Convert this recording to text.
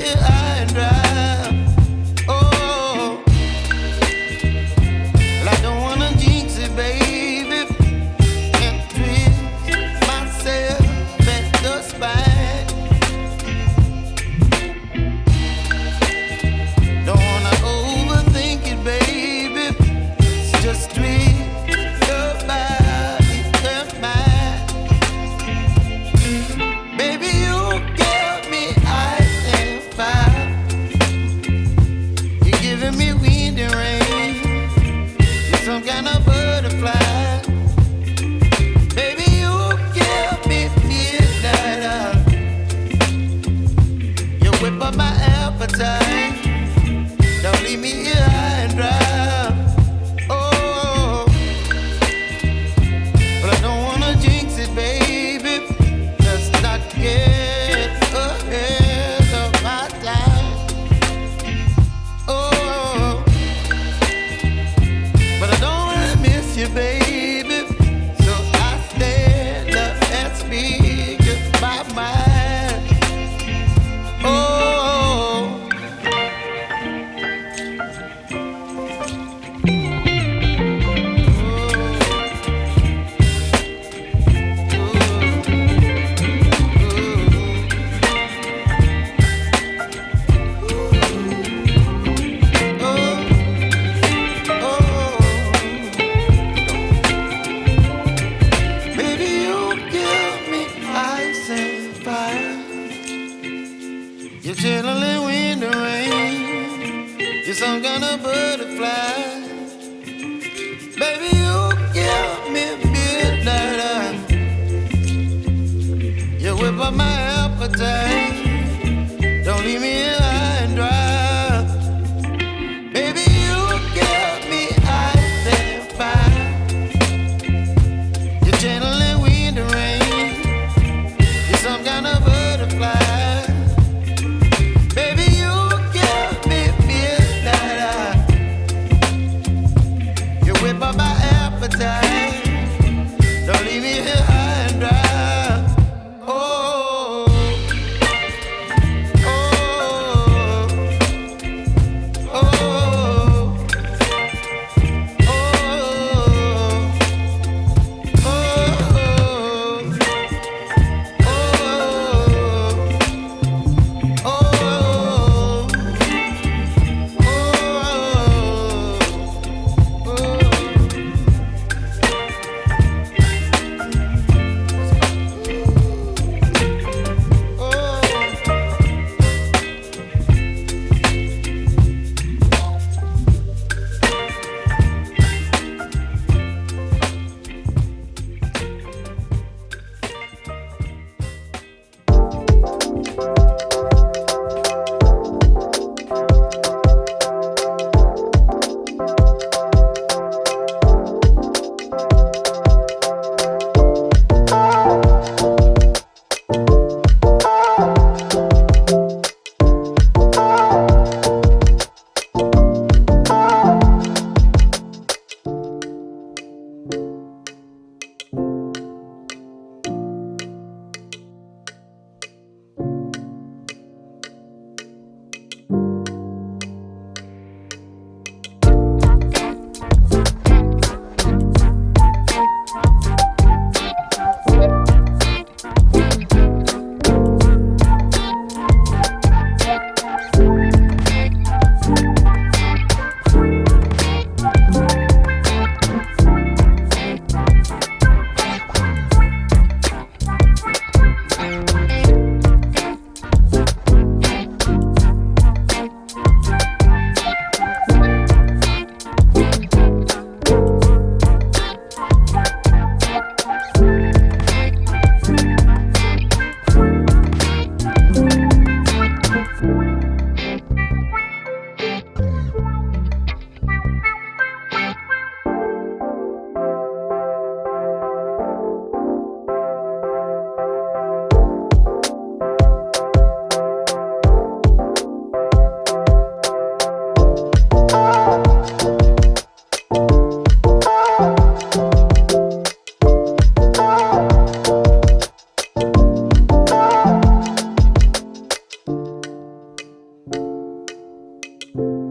here high and dry. Oh, well, I don't wanna jinx it, baby, and twist myself at the spine. Don't wanna overthink it, baby. It's just twist your body and mine. Baby, you give me ice and fire. You're giving me wind and rain. You're some kind of butterfly. Baby, you give me midnight. You whip up my appetite. Don't leave me here high and dry. Oh, but I don't wanna jinx it, baby. Let's not get ahead of my time. Oh, but I don't wanna miss you, baby. So I stand up and speak my mind. Oh. Baby, you give me ice and fire. You're chilling wind and rain. You're some kind of butterfly. Baby, you give me midnight. You whip up my appetite. Don't leave me here high and dry. Baby, you give me ice and fire. You're channeling wind and rain. You're some kind of butterfly. Baby, you give me midnight. You whip up my appetite. Don't leave me here high and dry. Oh. you.